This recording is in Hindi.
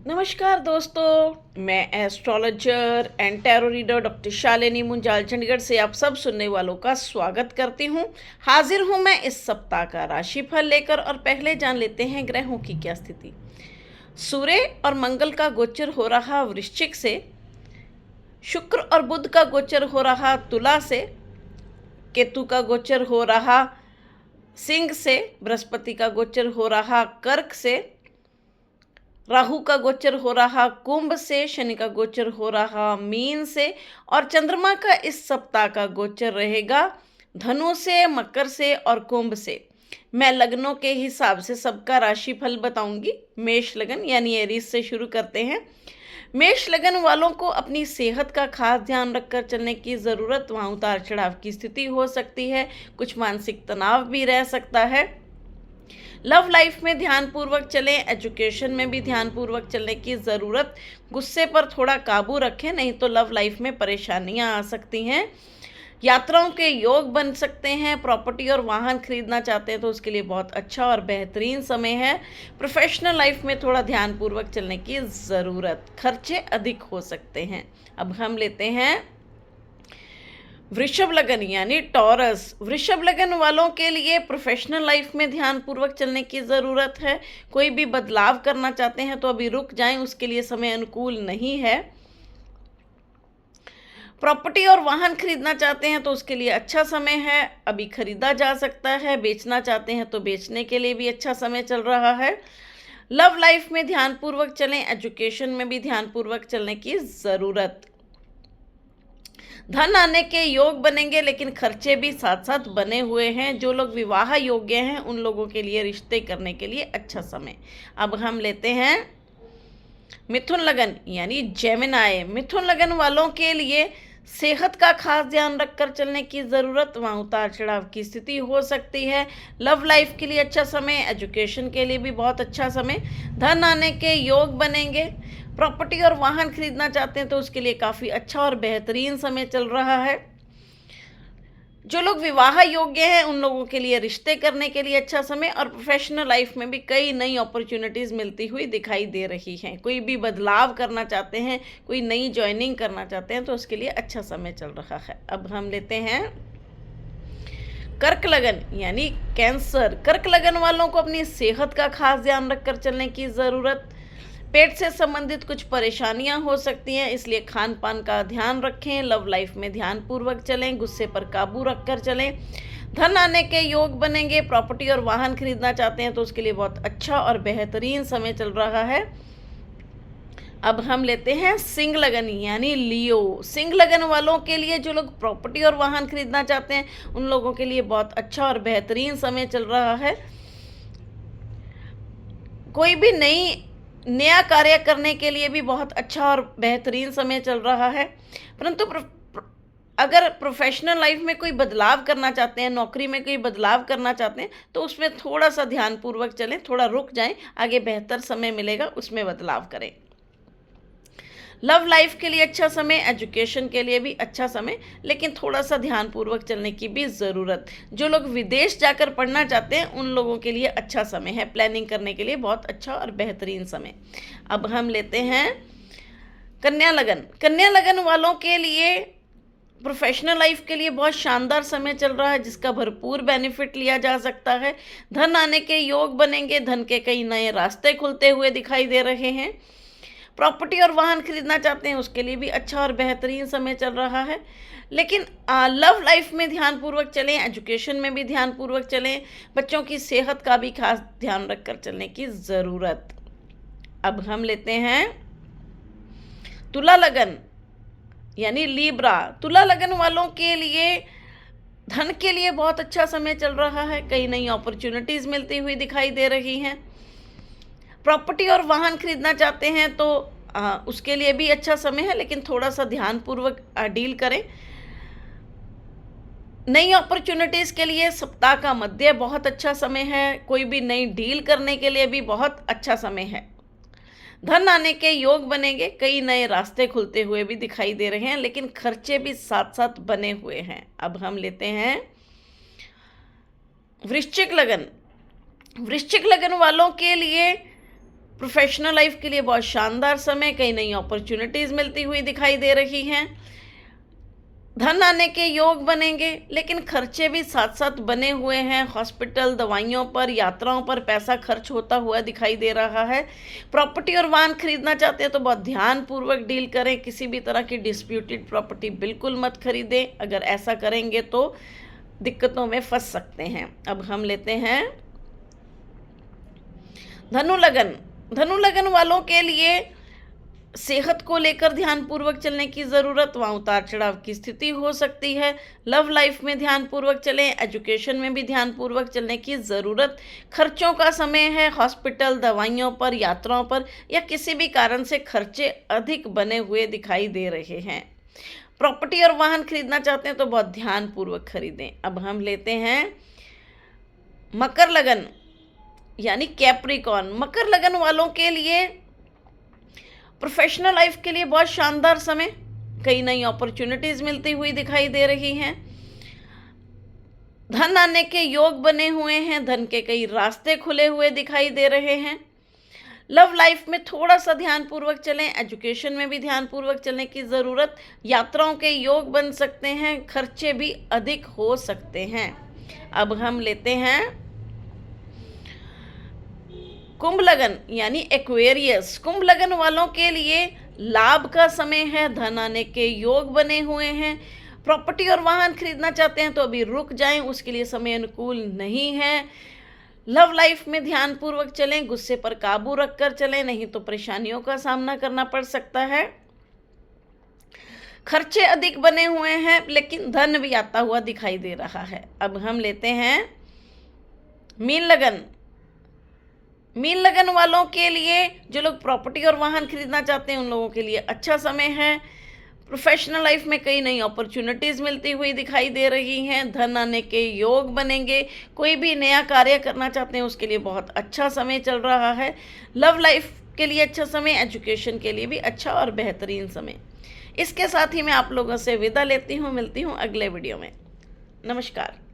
नमस्कार दोस्तों, मैं astrologer and tarot reader doctor Shalini Munjal Chandigarh से आप सब सुनने वालों का स्वागत करती हूँ। हाजिर हूँ मैं इस सप्ताह का राशिफल लेकर और पहले जान लेते हैं ग्रहों की क्या स्थिति। सूर्य और मंगल का गोचर हो रहा वृश्चिक से, शुक्र और बुध का गोचर हो रहा तुला से, केतु का गोचर हो रहा सिंह से, बृहस्पति का गोचर हो रहा कर्क से, राहु का गोचर हो रहा कुंभ से, शनि का गोचर हो रहा मीन से और चंद्रमा का इस सप्ताह का गोचर रहेगा धनु से, मकर से और कुंभ से। मैं लग्नों के हिसाब से सबका राशिफल बताऊंगी। मेष लगन यानी एरीज से शुरू करते हैं। मेष लगन वालों को अपनी सेहत का खास ध्यान रखकर चलने की ज़रूरत। वहाँ उतार चढ़ाव की स्थिति हो सकती है, कुछ मानसिक तनाव भी रह सकता है। लव लाइफ में ध्यानपूर्वक चलें, एजुकेशन में भी ध्यानपूर्वक चलने की ज़रूरत। गुस्से पर थोड़ा काबू रखें, नहीं तो लव लाइफ में परेशानियां आ सकती हैं। यात्राओं के योग बन सकते हैं। प्रॉपर्टी और वाहन खरीदना चाहते हैं तो उसके लिए बहुत अच्छा और बेहतरीन समय है। प्रोफेशनल लाइफ में थोड़ा ध्यानपूर्वक चलने की ज़रूरत, खर्चे अधिक हो सकते हैं। अब हम लेते हैं वृषभ लगन यानी टॉरस। वृषभ लगन वालों के लिए प्रोफेशनल लाइफ में ध्यानपूर्वक चलने की ज़रूरत है। कोई भी बदलाव करना चाहते हैं तो अभी रुक जाएं, उसके लिए समय अनुकूल नहीं है। प्रॉपर्टी और वाहन खरीदना चाहते हैं तो उसके लिए अच्छा समय है, अभी खरीदा जा सकता है। बेचना चाहते हैं तो बेचने के लिए भी अच्छा समय चल रहा है। लव लाइफ में ध्यानपूर्वक चलें, एजुकेशन में भी ध्यानपूर्वक चलने की ज़रूरत। धन आने के योग बनेंगे, लेकिन खर्चे भी साथ साथ बने हुए हैं। जो लोग विवाह योग्य हैं उन लोगों के लिए रिश्ते करने के लिए अच्छा समय। अब हम लेते हैं मिथुन लगन यानी जेमिनाई। मिथुन लगन वालों के लिए सेहत का खास ध्यान रखकर चलने की ज़रूरत। वहाँ उतार चढ़ाव की स्थिति हो सकती है। लव लाइफ के लिए अच्छा समय, एजुकेशन के लिए भी बहुत अच्छा समय। धन आने के योग बनेंगे। प्रॉपर्टी और वाहन खरीदना चाहते हैं तो उसके लिए काफ़ी अच्छा और बेहतरीन समय चल रहा है। जो लोग विवाह योग्य हैं उन लोगों के लिए रिश्ते करने के लिए अच्छा समय और प्रोफेशनल लाइफ में भी कई नई अपॉर्चुनिटीज़ मिलती हुई दिखाई दे रही हैं। कोई भी बदलाव करना चाहते हैं, कोई नई ज्वाइनिंग करना चाहते हैं तो उसके लिए अच्छा समय चल रहा है। अब हम लेते हैं कर्क लगन यानी कैंसर। कर्क लगन वालों को अपनी सेहत का खास ध्यान रखकर चलने की ज़रूरत। पेट से संबंधित कुछ परेशानियां हो सकती हैं, इसलिए खान पान का ध्यान रखें। लव लाइफ में ध्यानपूर्वक चलें, गुस्से पर काबू रखकर चलें। धन आने के योग बनेंगे। प्रॉपर्टी और वाहन खरीदना चाहते हैं तो उसके लिए बहुत अच्छा और बेहतरीन समय चल रहा है। अब हम लेते हैं सिंह लगन यानी लियो। सिंह लगन वालों के लिए, जो लोग प्रॉपर्टी और वाहन खरीदना चाहते हैं उन लोगों के लिए बहुत अच्छा और बेहतरीन समय चल रहा है। कोई भी नया कार्य करने के लिए भी बहुत अच्छा और बेहतरीन समय चल रहा है। परंतु अगर प्रोफेशनल लाइफ में कोई बदलाव करना चाहते हैं, नौकरी में कोई बदलाव करना चाहते हैं तो उसमें थोड़ा सा ध्यानपूर्वक चलें, थोड़ा रुक जाएं, आगे बेहतर समय मिलेगा, उसमें बदलाव करें। लव लाइफ के लिए अच्छा समय, एजुकेशन के लिए भी अच्छा समय, लेकिन थोड़ा सा ध्यानपूर्वक चलने की भी ज़रूरत। जो लोग विदेश जाकर पढ़ना चाहते हैं उन लोगों के लिए अच्छा समय है। प्लानिंग करने के लिए बहुत अच्छा और बेहतरीन समय। अब हम लेते हैं कन्या लगन। कन्या लगन वालों के लिए प्रोफेशनल लाइफ के लिए बहुत शानदार समय चल रहा है, जिसका भरपूर बेनिफिट लिया जा सकता है। धन आने के योग बनेंगे। धन के कई नए रास्ते खुलते हुए दिखाई दे रहे हैं। प्रॉपर्टी और वाहन खरीदना चाहते हैं उसके लिए भी अच्छा और बेहतरीन समय चल रहा है। लेकिन लव लाइफ में ध्यानपूर्वक चलें, एजुकेशन में भी ध्यानपूर्वक चलें। बच्चों की सेहत का भी खास ध्यान रखकर चलने की ज़रूरत। अब हम लेते हैं तुला लगन यानी लीब्रा। तुला लगन वालों के लिए धन के लिए बहुत अच्छा समय चल रहा है। कई नई अपॉर्चुनिटीज़ मिलती हुई दिखाई दे रही हैं। प्रॉपर्टी और वाहन खरीदना चाहते हैं तो उसके लिए भी अच्छा समय है, लेकिन थोड़ा सा ध्यानपूर्वक डील करें। नई अपॉर्चुनिटीज़ के लिए सप्ताह का मध्य बहुत अच्छा समय है। कोई भी नई डील करने के लिए भी बहुत अच्छा समय है। धन आने के योग बनेंगे। कई नए रास्ते खुलते हुए भी दिखाई दे रहे हैं, लेकिन खर्चे भी साथ साथ बने हुए हैं। अब हम लेते हैं वृश्चिक लगन। वृश्चिक लगन वालों के लिए प्रोफेशनल लाइफ के लिए बहुत शानदार समय, कई नई अपॉर्चुनिटीज़ मिलती हुई दिखाई दे रही हैं। धन आने के योग बनेंगे, लेकिन खर्चे भी साथ साथ बने हुए हैं। हॉस्पिटल, दवाइयों पर, यात्राओं पर पैसा खर्च होता हुआ दिखाई दे रहा है। प्रॉपर्टी और वाहन खरीदना चाहते हैं तो बहुत ध्यानपूर्वक डील करें। किसी भी तरह की डिस्प्यूटेड प्रॉपर्टी बिल्कुल मत खरीदें, अगर ऐसा करेंगे तो दिक्कतों में फंस सकते हैं। अब हम लेते हैं धनु लगन। धनु लगन वालों के लिए सेहत को लेकर ध्यानपूर्वक चलने की ज़रूरत, वहाँ उतार चढ़ाव की स्थिति हो सकती है। लव लाइफ में ध्यानपूर्वक चलें, एजुकेशन में भी ध्यानपूर्वक चलने की ज़रूरत। खर्चों का समय है, हॉस्पिटल, दवाइयों पर, यात्राओं पर या किसी भी कारण से खर्चे अधिक बने हुए दिखाई दे रहे हैं। प्रॉपर्टी और वाहन खरीदना चाहते हैं तो बहुत ध्यानपूर्वक खरीदें। अब हम लेते हैं मकर लगन यानी कैप्रिकॉर्न। मकर लगन वालों के लिए प्रोफेशनल लाइफ के लिए बहुत शानदार समय, कई नई अपॉर्चुनिटीज़ मिलती हुई दिखाई दे रही हैं। धन आने के योग बने हुए हैं, धन के कई रास्ते खुले हुए दिखाई दे रहे हैं। लव लाइफ में थोड़ा सा ध्यानपूर्वक चलें, एजुकेशन में भी ध्यानपूर्वक चलने की ज़रूरत। यात्राओं के योग बन सकते हैं, खर्चे भी अधिक हो सकते हैं। अब हम लेते हैं कुंभ लगन यानी एक्वेरियस। कुंभ लगन वालों के लिए लाभ का समय है, धन आने के योग बने हुए हैं। प्रॉपर्टी और वाहन खरीदना चाहते हैं तो अभी रुक जाएं, उसके लिए समय अनुकूल नहीं है। लव लाइफ में ध्यानपूर्वक चलें, गुस्से पर काबू रखकर चलें, नहीं तो परेशानियों का सामना करना पड़ सकता है। खर्चे अधिक बने हुए हैं, लेकिन धन भी आता हुआ दिखाई दे रहा है। अब हम लेते हैं मीन लगन। मीन लगन वालों के लिए, जो लोग प्रॉपर्टी और वाहन खरीदना चाहते हैं उन लोगों के लिए अच्छा समय है। प्रोफेशनल लाइफ में कई नई अपॉर्चुनिटीज़ मिलती हुई दिखाई दे रही हैं। धन आने के योग बनेंगे। कोई भी नया कार्य करना चाहते हैं उसके लिए बहुत अच्छा समय चल रहा है। लव लाइफ के लिए अच्छा समय, एजुकेशन के लिए भी अच्छा और बेहतरीन समय। इसके साथ ही मैं आप लोगों से विदा लेती हूँ, मिलती हूँ अगले वीडियो में। नमस्कार।